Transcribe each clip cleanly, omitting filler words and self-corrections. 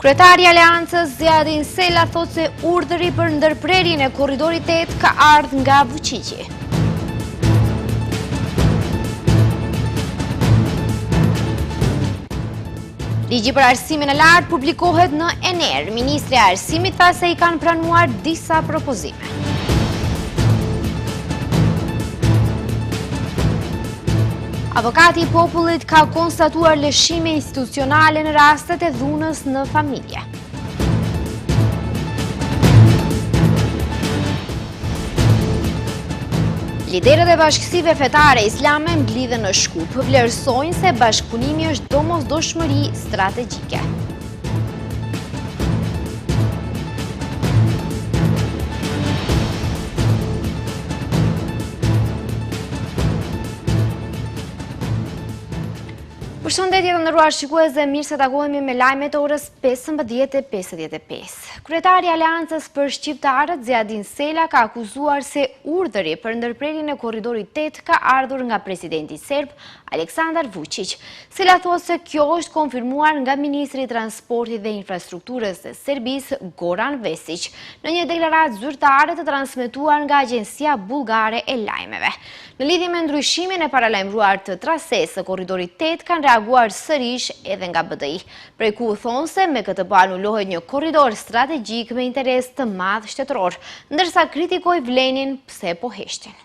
Kryetari i Aleancës Zjadin Sela thot se urdhëri për ndërprerjen e korridorit 8 ka ardhur nga Vučići. Ligji për arsimin e lartë publikohet në Ener. Ministri i Arsimit tha se i kanë pranuar disa propozime. Avokati i popullit ka konstatuar lëshime institucionale në rastet e dhunës në familje. Liderët e bashkësive fetare islame mblidhen në Shkup, vlerësojnë se bashkëpunimi është domosdoshmëri strategjike. Përshëndetje të nderuar shikues dhe mirë se takohemi me lajmet e orës 15:55. Kryetari i Aleancës për Shqiptarët Zjadin Sela ka akuzuar se urdhëri për ndërprerjen e korridorit 8 ka ardhur nga presidenti serb Aleksandar Vučić. Sela thotë se kjo është konfirmuar nga ministri i transportit dhe infrastrukturës së Serbisë Goran Vesić në një deklaratë zyrtare të transmetuar nga Agjencia Bullgare e Lajmeve. Në lidhje me ndryshimin e paralajmëruar të trasesë së korridorit 8 kanë reaguar sërish edhe nga BDI. Prej ku thonë se me këtë po anulohet një korridor strategjik me interes të madh shtetëror, ndërsa kritikoi vlenin pse po heshtin.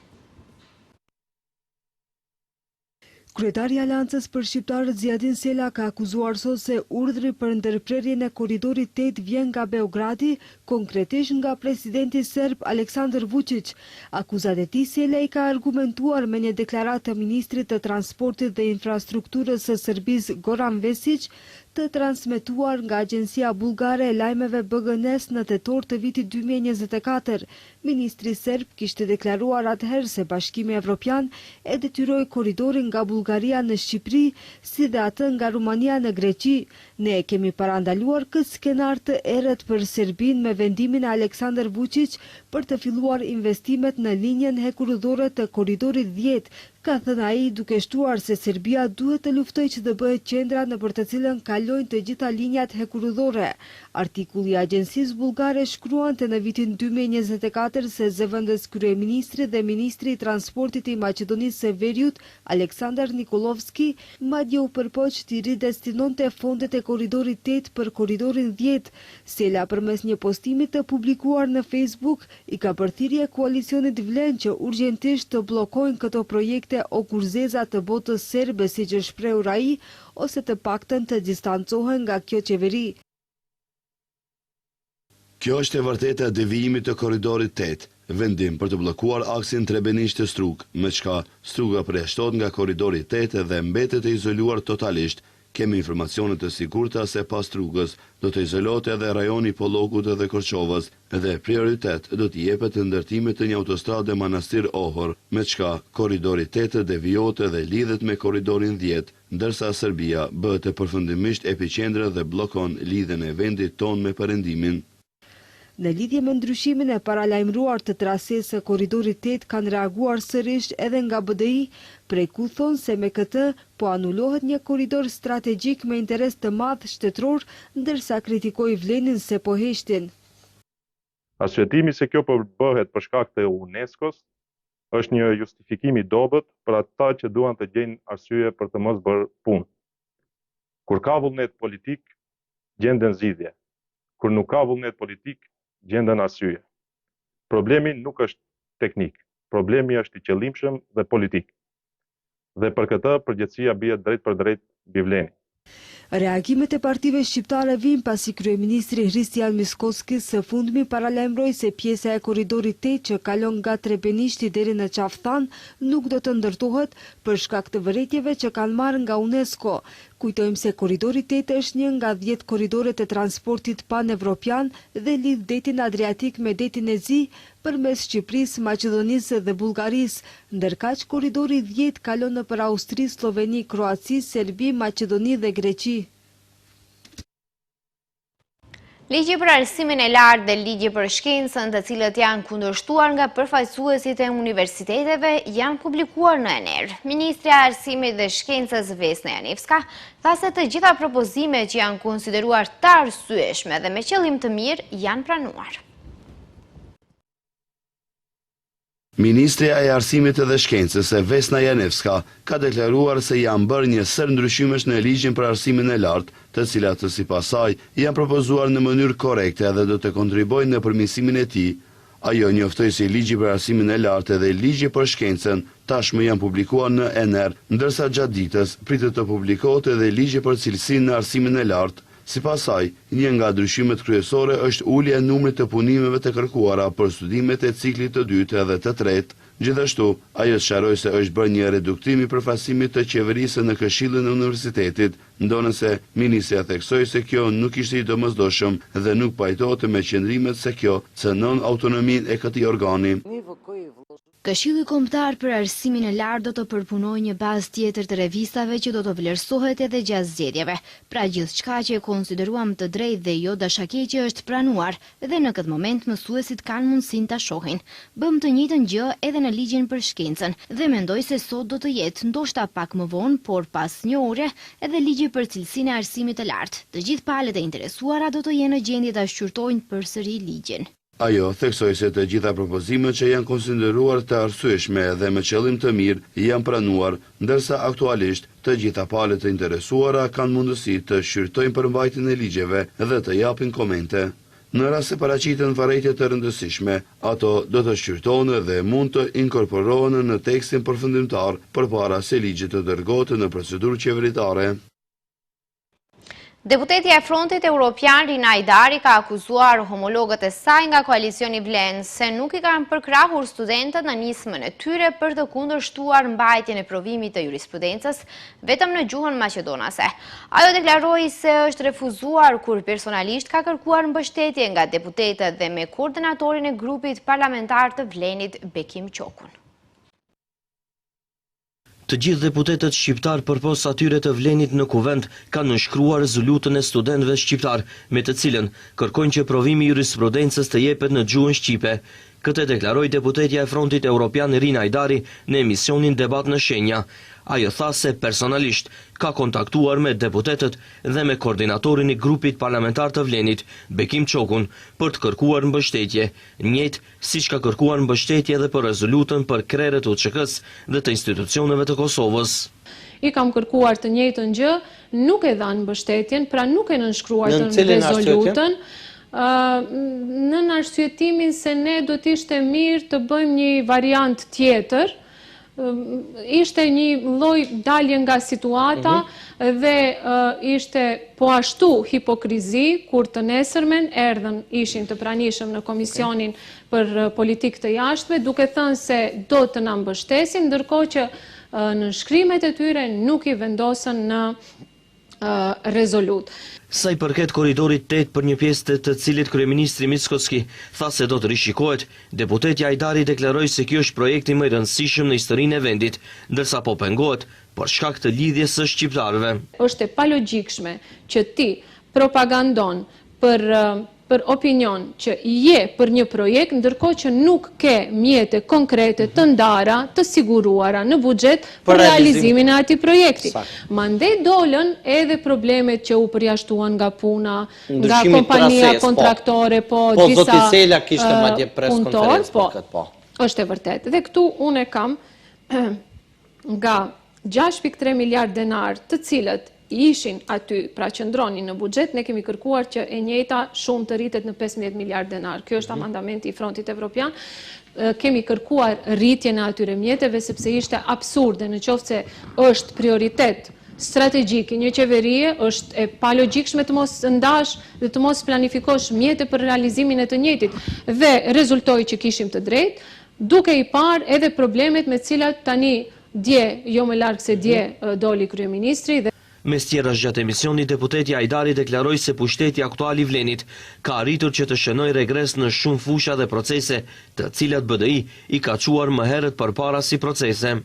Kryetari i Aleancës për Shqiptarët Zjadin Sela ka akuzuar sot se urdhri për ndërprerjen e korridorit 8 vjen nga Beogradi, konkretisht nga presidenti serb Aleksandar Vučić. Akuzat e tij Sela i ka argumentuar me një deklaratë të ministrit të transportit dhe infrastrukturës së Serbisë Goran Vesić, të transmetuar nga Agjencia Bullgare e Lajmeve BGN-s në tetor të vitit 2024. Ministri serb kishte deklaruar atëherë se Bashkimi Evropian e detyroi korridorin nga Bullgaria në Shqipëri, si dhe atë nga Rumania në Greqi. Ne kemi parandaluar këtë skenar të errët për Serbinë me vendimin e Aleksandar Vučić për të filluar investimet në linjën hekurudhore të korridorit 10, ka thënë ai, duke shtuar se Serbia duhet të luftojë që të bëhet qendra nëpër të cilën kalojnë të gjitha linjat hekurudhore. Artikulli i Agjencisë Bullgare shkruante në vitin 2024 se zëvendës kryeministri dhe ministri i transportit i Maqedonisë së Veriut, Aleksandar Nikolovski, madje u përpoq të ridestinonte fondet e korridorit 8 për korridorin 10. Sela përmes një postimi të publikuar në Facebook i ka përthirrje koalicionit vlen që urgjentisht të bllokojnë këto projekte o kurzeza të botës serbe, siç e shprehur ai, ose të paktën të distancohen nga kjo qeveri. Kjo është e vërteta e devijimit të korridorit 8, vendim për të bllokuar aksin Trebenish të Strug, me çka Struga përjashtohet nga korridori 8 dhe mbetet e izoluar totalisht. Kemi informacione të sigurta se pas Strugës do të izolohet edhe rajoni Pollogut dhe Korçovës dhe prioritet do t'i jepet ndërtimit të një autostrade Manastir-Ohor, me çka korridori 8 devijohet dhe lidhet me korridorin 10, ndërsa Serbia bëhet përfundimisht epiqendër dhe bllokon lidhjen e vendit ton me perëndimin. Në lidhje me ndryshimin e paralajmëruar të trasesë së korridorit 8 kanë reaguar sërish edhe nga BDI, prej ku thonë se me këtë po anulohet një korridor strategjik me interes të madh shtetëror, ndërsa kritikoi vlenin se po heshtin. Arsjetimi se kjo po bëhet për shkak të UNESCO-s është një justifikim i dobët për ata që duan të gjejnë arsye për të mos bërë punë. Kur ka vullnet politik, gjenden zgjidhje. Kur nuk ka vullnet politik, gjenden arsye. Problemi nuk është teknik, problemi është i qëllimshëm dhe politik. Dhe për këtë përgjegjësia bie drejt për drejt mbi vlenin. Reagimet e partive shqiptare vijnë pasi kryeministri Hristijan Mickoski së fundmi paralajmëroi se pjesa e korridorit 8 që kalon nga Trebenishti deri në Qaftan nuk do të ndërtohet për shkak të vërejtjeve që kanë marrë nga UNESCO. Kujtojmë se korridori 8 është një nga 10 korridoret e transportit pan-evropian dhe lidh detin Adriatik me detin e Zi përmes Shqipërisë, Maqedonisë dhe Bullgarisë, ndërkaq korridori 10 kalon nëpër Austri, Sloveni, Kroaci, Serbi, Maqedoni dhe Greqi. Ligji për arsimin e lartë dhe ligji për shkencën, të cilët janë kundërshtuar nga përfaqësuesit e universiteteve, janë publikuar në ener. Ministrja e Arsimit dhe Shkencës Vesna Janevska tha se të gjitha propozimet që janë konsideruar të arsyeshme dhe me qëllim të mirë janë pranuar. Ministrja e Arsimit dhe Shkencës Vesna Janevska ka deklaruar se janë bërë një sër ndryshimesh në ligjin për arsimin e lartë, të cilat sipas saj janë propozuar në mënyrë korrekte dhe do të kontribuojnë në përmirësimin e tij. Ajo njoftoi se ligji për arsimin e lartë dhe ligji për shkencën tashmë janë publikuar në ener, ndërsa gjatë ditës pritet të publikohet edhe ligji për cilësinë në arsimin e lartë. Sipas saj, një nga ndryshimet kryesore është ulja e numrit të punimeve të kërkuara për studimet e ciklit të dytë dhe të tretë. Gjithashtu, ajo sqaroi se është bërë një reduktim i përfaqësimit të qeverisë në Këshillin e Universitetit, ndonëse ministrja theksoi se kjo nuk ishte i domosdoshëm dhe nuk pajtohet me qëndrimet se kjo cënon autonominë e këtij organi. Këshilli Kombëtar për Arsimin e Lartë do të përpunojë një bazë tjetër të revistave që do të vlerësohet edhe gjatë zgjedhjeve. Pra gjithçka që e konsideruam të drejtë dhe jo dashakeqe është pranuar dhe në këtë moment mësuesit kanë mundësinë ta shohin. Bëm të njëjtën gjë edhe në ligjin për shkencën dhe mendoj se sot do të jetë, ndoshta pak më vonë, por pas një ore, edhe ligji për cilësinë e arsimit të lartë. Të gjithë palët e interesuara do të jenë në gjendje ta shqyrtojnë përsëri ligjin. Ajo theksoi se të gjitha propozimet që janë konsideruar të arsyeshme dhe me qëllim të mirë janë pranuar, ndërsa aktualisht të gjitha palët të interesuara kanë mundësi të shqyrtojnë përmbajtjen e ligjeve dhe të japin komente. Në rast se paraqiten varrëtie të rëndësishme, ato do të shqyrtohen dhe mund të inkorporohen në tekstin përfundimtar përpara se ligji të dërgohet në procedurë qeveritare. Deputetja e Frontit Evropian Rina Hajdari ka akuzuar homologët e saj nga koalicioni Vlen se nuk i kanë përkrahur studentët në nismën e tyre për të kundërshtuar mbajtjen e provimit të jurisprudencës vetëm në gjuhën maqedonase. Ajo deklaroi se është refuzuar kur personalisht ka kërkuar mbështetje nga deputetët dhe me koordinatorin e grupit parlamentar të Vlenit Bekim Qokun. Të gjithë deputetët shqiptar përpos atyre të Vlenit në kuvend kanë nënshkruar rezolutën e studentëve shqiptar, me të cilën kërkojnë që provimi i jurisprudencës të jepet në gjuhën shqipe. Këtë deklaroi deputetja e Frontit Evropian Rina Hajdari në emisionin Debat në Shenja. Ajo tha se personalisht ka kontaktuar me deputetët dhe me koordinatorin i grupit parlamentar të Vlenit, Bekim Qokun, për të kërkuar mbështetje, njëjtë siç ka kërkuar mbështetje edhe për rezolutën për krerët UÇK-s dhe të institucioneve të Kosovës. I kam kërkuar të njëjtën gjë, nuk e dhanë mbështetjen, pra nuk e nënshkruar të rezolutën. Në arsyetimin se ne do t'ishte mirë të bëjmë një variant tjetër, ishte një lloj dalje nga situata dhe ishte po ashtu hipokrizi kur të nesërmen ishin të pranishëm në Komisionin për Politikë të Jashtme, duke thënë se do të na mbështesin, ndërkohë që në shkrimet e tyre nuk i vendosën në rezolut. Sa i përket korridorit 8 për një pjesë të cilit kryeministri Mickoski tha se do të rishikohet, deputetja Hajdari deklaroi se kjo është projekti më i rëndësishëm në historinë e vendit, ndërsa po pengohet për shkak të lidhjes së shqiptarëve. Është e palogjikshme që ti propagandon për opinion që je për një projekt, ndërkohë që nuk ke mjete konkrete të ndara, të siguruara në buxhet për realizimin e atij projekti. Mandej dolën edhe problemet që u përjashtuan nga puna, nga kompania kontraktore, disa zoti Sela kishte madje preskonferencë për këtë po. Është e vërtetë. Dhe këtu unë kam nga 6.3 miliard denar, të cilët ishin aty, pra qëndronin në buxhet, ne kemi kërkuar që e njëjta shumë të rritet në 15 miliard denar. Kjo është amandamenti i Frontit Evropian. Kemi kërkuar rritjen e atyre mjeteve sepse ishte absurde, në qoftë se është prioritet strategjik i një qeverie, është e palogjikshme të mos ndash dhe të mos planifikosh mjete për realizimin e të njëjtit. Dhe rezultoi që kishim të drejtë, duke i parë edhe problemet me cilat tani dje, jo më larg se dje doli kryeministri dhe Mes tjerash gjatë emisionit, deputetja Hajdari deklaroi se pushteti aktual i Vlenit ka arritur që të shënojë regres në shumë fusha dhe procese, të cilat BDI i ka çuar më herët përpara si procese.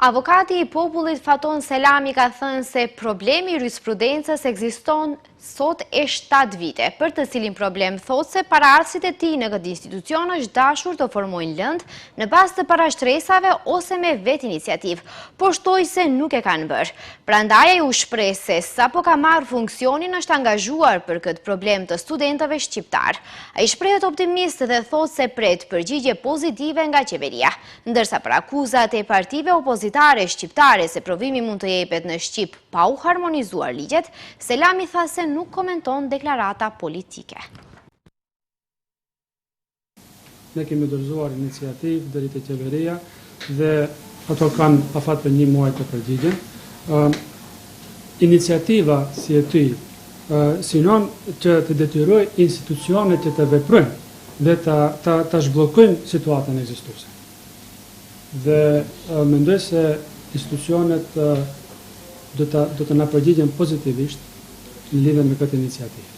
Avokati i popullit Faton Selami ka thënë se problemi i jurisprudencës ekziston sot e 7 vite, për të cilin problem thotë se paraardhësit e tij në këtë institucion është dashur të formojnë lëndë në bazë të parashtresave ose me vetë iniciativë, por shtoi se nuk e kanë bërë. Prandaj ai u shpreh se sapo ka marrë funksionin është angazhuar për këtë problem të studentëve shqiptar. Ai shprehet optimist dhe thotë se pret përgjigje pozitive nga qeveria, ndërsa për akuzat e partive opozitare shqiptare se provimi mund të jepet në Shqip pa u harmonizuar ligjet, Selami tha se nuk komenton deklarata politike. Ne kemi dorëzuar iniciativë deri te qeveria dhe ato kanë afat për 1 muaj të përgjigjen. Iniciativa si e ty sinon që të detyroj institucionet që të veprojnë dhe ta zhbllokojnë situatën ekzistuese. Dhe mendoj se institucionet do të na përgjigjen pozitivisht në lidhje me këtë iniciativë.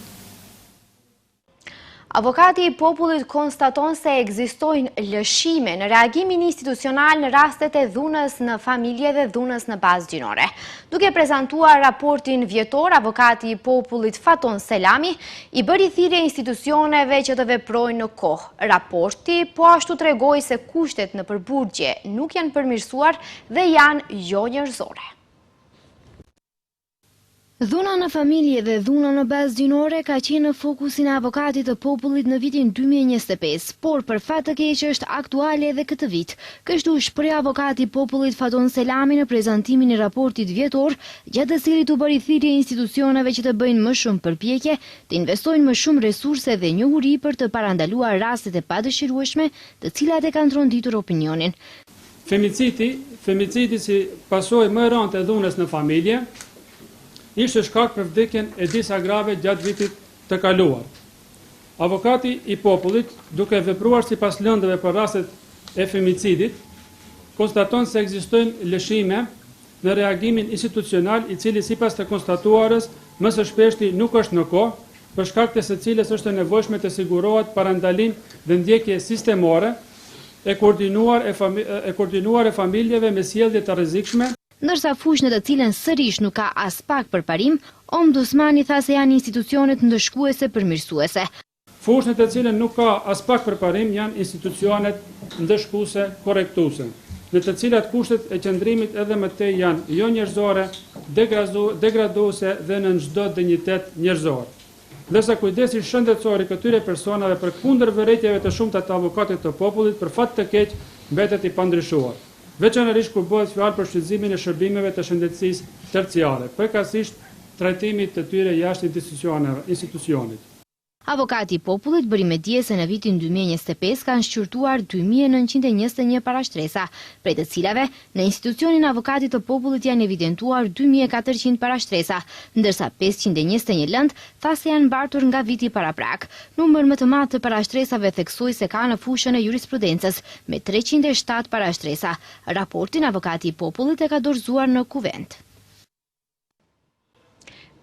Avokati i popullit konstaton se ekzistojnë lëshime në reagimin institucional në rastet e dhunës në familje dhe dhunës në bazë gjinore. Duke prezantuar raportin vjetor, avokati i popullit Faton Selami i bëri thirrje institucioneve që të veprojnë në kohë. Raporti po ashtu tregoi se kushtet në përburgje nuk janë përmirësuar dhe janë jo njerëzore. Dhuna në familje dhe dhuna në bazë gjinore ka qenë në fokusin e avokatit të popullit në vitin 2025, por për fat të keq është aktuale edhe këtë vit. Kështu shpreh avokati i popullit Faton Selami në prezantimin e raportit vjetor, gjatë të cilit u bëri thirrje institucioneve që të bëjnë më shumë përpjekje, të investojnë më shumë resurse dhe njohuri për të parandaluar rastet e padëshirueshme, të cilat e kanë tronditur opinionin. Femicidi si pasojë më e rëndë e dhunës në familje, ishte shkak për vdekjen e disa grave gjatë vitit të kaluar. Avokati i popullit, duke vepruar sipas lëndëve për rastet e femicidit, konstaton se ekzistojnë lëshime në reagimin institucional i cili sipas të konstatuarës më së shpeshti nuk është në kohë, për shkak të së cilës është e nevojshme të sigurohet parandalim dhe ndjekje sistemore e koordinuar e familjeve me sjellje të rrezikshme. Ndërsa fush në të cilën sërish nuk ka as pak përparim, Ombudsmani tha se janë institucionet ndëshkuese përmirësuese. Fush në të cilën nuk ka as pak përparim janë institucionet ndëshkuese korrektuese, në të cilat kushtet e qëndrimit edhe më tej janë jo njerëzore, degraduese dhe në çdo dinjitet njerëzor. Ndërsa kujdesi shëndetësor i këtyre personave përkundër vërejtjeve të shumta të avokatit të popullit për fat të keq mbetet i pandryshuar. Veçanërisht kur bëhet fjalë për shfrytëzimin e shërbimeve të shëndetësisë terciare, përkatësisht trajtimit të tyre jashtë institucionit. Avokati i popullit bëri me dije se në vitin 2025 kanë shqyrtuar 2921 parashtresa, prej të cilave në institucionin avokatit të popullit janë evidentuar 2400 parashtresa, ndërsa 521 lëndë tha se janë mbartur nga viti paraprak. Numër më të madh të parashtresave theksoi se ka në fushën e jurisprudencës me 307 parashtresa. Raportin avokati i popullit e ka dorëzuar në kuvent.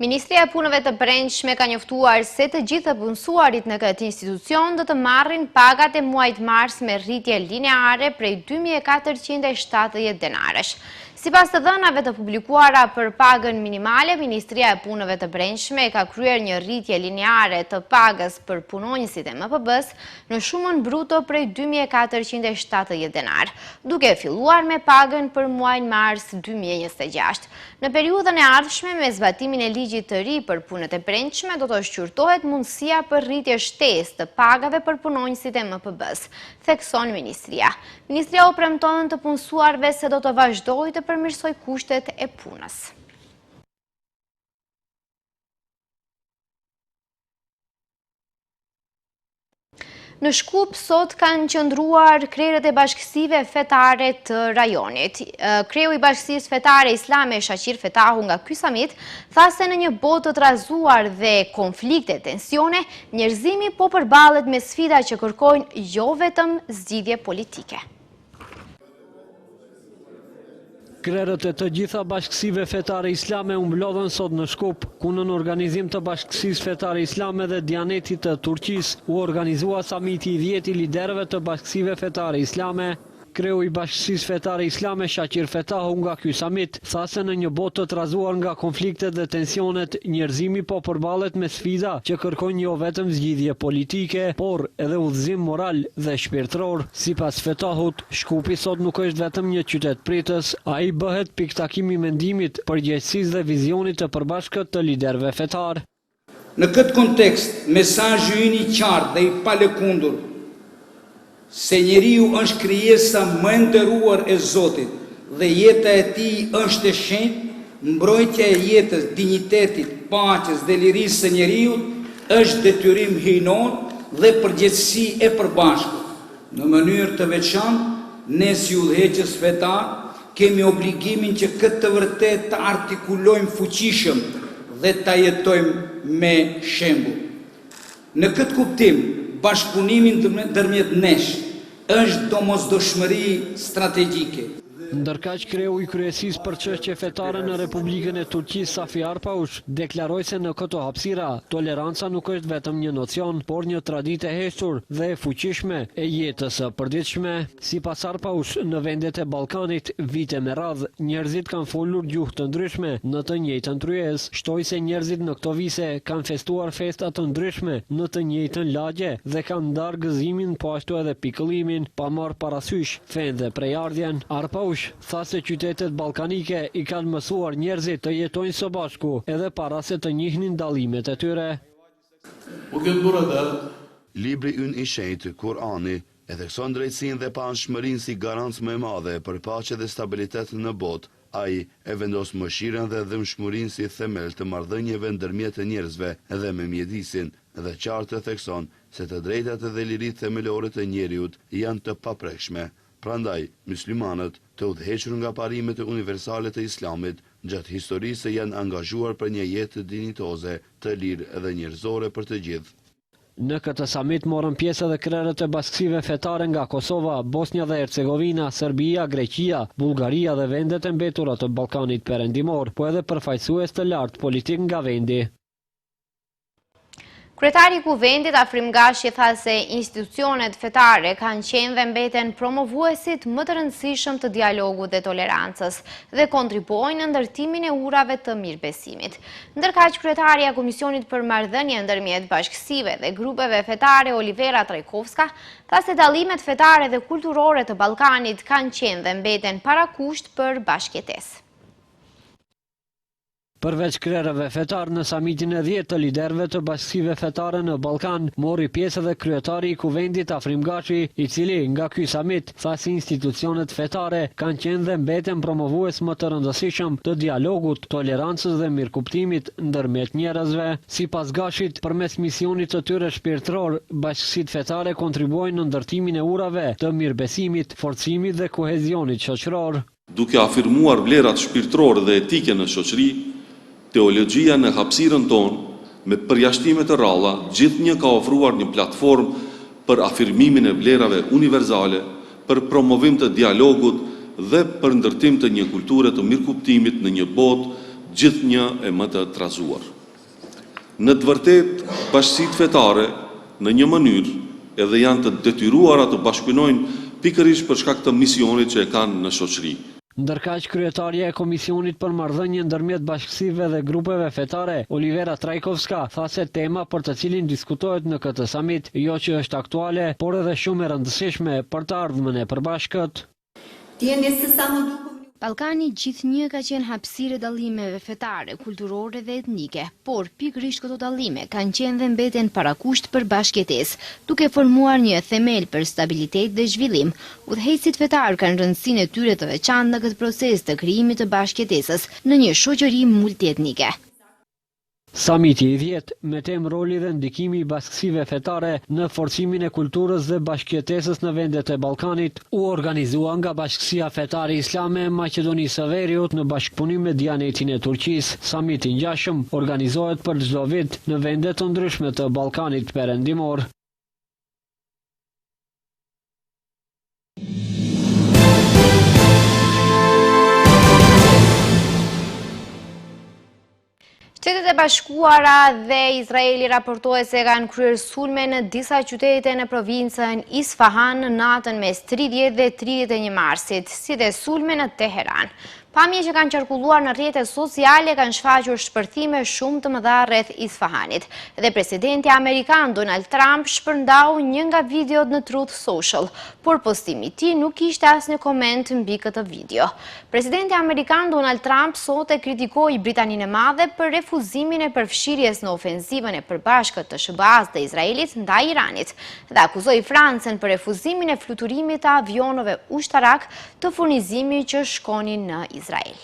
Ministria e Punëve të Brendshme ka njoftuar se të gjithë të punësuarit në këtë institucion do të marrin pagat e muajit mars me rritje lineare prej 2470 denarësh. Sipas të dhënave të publikuara për pagën minimale, Ministria e Punëve të Brendshme ka kryer një rritje lineare të pagës për punonjësit e MPB-s në shumën bruto prej 2470 denar, duke filluar me pagën për muajin mars 2026. Në periudhën e ardhshme me zbatimin e ligjit të ri për punët e brendshme do të shqyrtohet mundësia për rritje shtesë të pagave për punonjësit e MPB-s, thekson Ministria. Ministria u premton të punësuarve se do të vazhdojë të përmirësoj kushtet e punës. Në Shkup sot kanë qëndruar krerët e bashkësive fetare të rajonit. Kreu i bashkësisë fetare islame Shaqir Fetahu nga ky samit tha se në një botë të trazuar dhe konflikte, tensione, njerëzimi po përballet me sfida që kërkojnë jo vetëm zgjidhje politike. Krerët e të gjitha bashkësive fetare islame u mblodhen sot në Shkup, ku në organizim të bashkësisë fetare islame dhe Dianetit të Turqisë u organizua samiti i 10 i liderëve të bashkësive fetare islame. Kreu i Bashkësisë Fetare Islame Shaqir Fetahu nga ky samit tha se në një botë të trazuar nga konfliktet dhe tensionet, njerëzimi po përballet me sfida që kërkojnë jo vetëm zgjidhje politike, por edhe udhëzim moral dhe shpirtëror. Sipas Fetahut, Shkupi sot nuk është vetëm një qytet pritës, ai bëhet piktakimi i mendimit, përgjegjësisë dhe vizionit të përbashkët të liderëve fetar. Në këtë kontekst, mesazhi ynë i qartë dhe i palëkundur se njeriu është krijesa më e nderuar e Zotit dhe jeta e tij është e shenjtë, mbrojtja e jetës, dinjitetit, paqes dhe lirisë së njeriu është detyrim hyjnor dhe përgjegjësi e përbashkët. Në mënyrë të veçantë, ne si udhëheqës fetar kemi obligimin që këtë të vërtet të artikulojmë fuqishëm dhe ta jetojmë me shembull. Në këtë kuptim, bashkëpunimin ndërmjet nesh është domosdoshmëri strategjike. Ndërkaq kreu i kryesisë për çështje fetare në Republikën e Turqisë Safi Arpaush deklaroi se në këto hapësira toleranca nuk është vetëm një nocion, por një traditë e hequr dhe e fuqishme e jetës së përditshme. Sipas Arpaush, në vendet e Ballkanit vite me radhë njerëzit kanë folur gjuhë të ndryshme në të njëjtën tryezë. Shtoi se njerëzit në këto vise kanë festuar festa të ndryshme në të njëjtën lagje dhe kanë ndarë gëzimin po ashtu edhe pikëllimin, pa marrë parasysh fen dhe prejardhjen. Arpaush tha se qytetet ballkanike i kanë mësuar njerëzit të jetojnë së bashku edhe para se të njihnin dallimet e tyre. Libri ynë i shenjtë, Kurani, e thekson drejtësinë dhe panshmërinë si garancë më e madhe për paqe dhe stabilitet në botë. Ai e vendos mëshirën dhe dhëmshmërinë si themel të marrëdhënieve ndërmjet të njerëzve edhe me mjedisin, dhe qartë thekson se të drejtat dhe liritë themelore të njeriut janë të paprekshme. Prandaj, muslimanët të udhëhequr nga parimet e universale të Islamit gjatë historisë janë angazhuar për një jetë dinjitoze, të lirë dhe njerëzore për të gjithë. Në këtë samit morën pjesë edhe krerët e bashkësive fetare nga Kosova, Bosnia dhe Hercegovina, Serbia, Greqia, Bullgaria dhe vendet e mbetura të Ballkanit Perëndimor, po edhe përfaqësues të lartë politik nga vendi. Kryetari i Kuvendit Afrim Gashi tha se institucionet fetare kanë qenë dhe mbeten promovuesit më të rëndësishëm të dialogut dhe tolerancës dhe kontribuojnë në ndërtimin e urave të mirëbesimit. Ndërkaq kryetaria e Komisionit për Marrëdhënie ndërmjet bashkësive dhe grupeve fetare Olivera Trajkovska tha se dallimet fetare dhe kulturore të Ballkanit kanë qenë dhe mbeten parakusht për bashkëjetesë. Përveç krerëve fetar në samitin e 10 të liderëve të bashkësive fetare në Ballkan, mori pjesë edhe kryetari i Kuvendit Afrim Gashi, i cili nga ky samit tha se institucionet fetare kanë qenë dhe mbeten promovues më të rëndësishëm të dialogut, tolerancës dhe mirëkuptimit ndërmjet njerëzve. Sipas Gashit, përmes misionit të tyre shpirtëror, bashkësitë fetare kontribuojnë në ndërtimin e urave të mirëbesimit, forcimit dhe kohezionit shoqëror. Duke afirmuar vlerat shpirtërore dhe etike në shoqëri, teologjia në hapësirën tonë me përjashtime të ralla, gjithnjë ka ofruar një platformë për afirmimin e vlerave universale, për promovim të dialogut dhe për ndërtim të një kulture të mirëkuptimit në një botë gjithnjë e më të trazuar. Në të vërtetë, bashkësitë fetare në një mënyrë edhe janë të detyruara të bashkëpunojnë pikërisht për shkak të misionit që e kanë në shoqëri. Ndërkaq kryetaria e Komisionit për Marrëdhënie ndërmjet bashkësive dhe grupeve fetare, Olivera Trajkovska, tha se tema për të cilin diskutohet në këtë samit jo që është aktuale, por edhe shumë e rëndësishme për të ardhmen e përbashkët. Ballkani gjithnjë ka qenë hapësirë e dallimeve fetare, kulturore dhe etnike, por pikërisht këto dallime kanë qenë dhe mbeten parakusht për bashkëjetesë, duke formuar një themel për stabilitet dhe zhvillim. Udhëheqësit fetar kanë rëndësinë e tyre të veçantë në këtë proces të krijimit të bashkëjetesës në një shoqëri multietnike. Samiti i 10 me temë roli dhe ndikimi i bashkësive fetare në forcimin e kulturës dhe bashkëjetesës në vendet e Ballkanit u organizua nga Bashkësia Fetare Islame e Maqedonisë së Veriut në bashkëpunim me Dianetin e Turqisë. Samiti i ngjashëm organizohet për çdo vit në vende të ndryshme të Ballkanit Perëndimor. Shtetet e Bashkuara dhe Izraeli raportohet se kanë kryer sulme në disa qytete në provincën Isfahan në natën mes 30 dhe 31 marsit, si dhe sulme në Teheran. Pamje që kanë qarkulluar në rrjetet sociale kanë shfaqur shpërthime shumë të mëdha rreth Isfahanit. Dhe presidenti amerikan Donald Trump shpërndau një nga videot në Truth Social, por postimi i tij nuk kishte asnjë koment mbi këtë video. Presidenti amerikan Donald Trump sot e kritikoi Britaninë e Madhe për refuzimin e përfshirjes në ofenzivën e përbashkët të SBA-s dhe Izraelit ndaj Iranit dhe akuzoi Francën për refuzimin e fluturimit të avionëve ushtarak të furnizimit që shkonin në Izrael.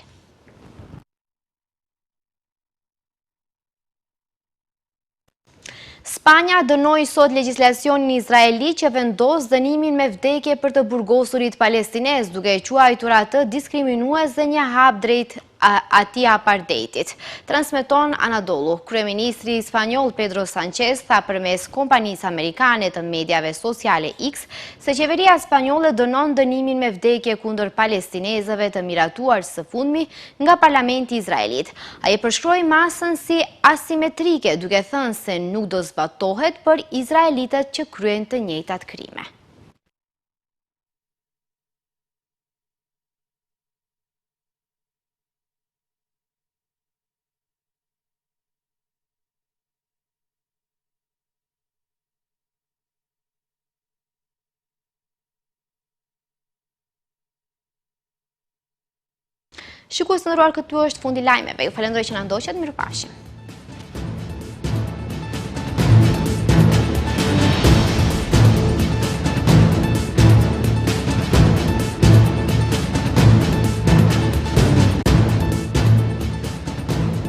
Spanja dënoi sot legjislacionin izraeli që vendos dënimin me vdekje për të burgosurit palestinez, duke e quajtur atë diskriminues dhe një hap drejt atij apartheitit. Transmeton Anadolu. Kryeministri spanjoll Pedro Sanchez tha përmes kompanisë amerikane të mediave sociale X se qeveria spanjolle dënon dënimin me vdekje kundër palestinezëve të miratuar së fundmi nga parlamenti izraelit. Ai përshkroi masën si asimetrike, duke thënë se nuk do zbatohet për izraelitët që kryen të njëjtat krime. Shikues të nderuar, këtu është fundi lajmeve. Ju falenderoj që na ndoqët, mirupafshim.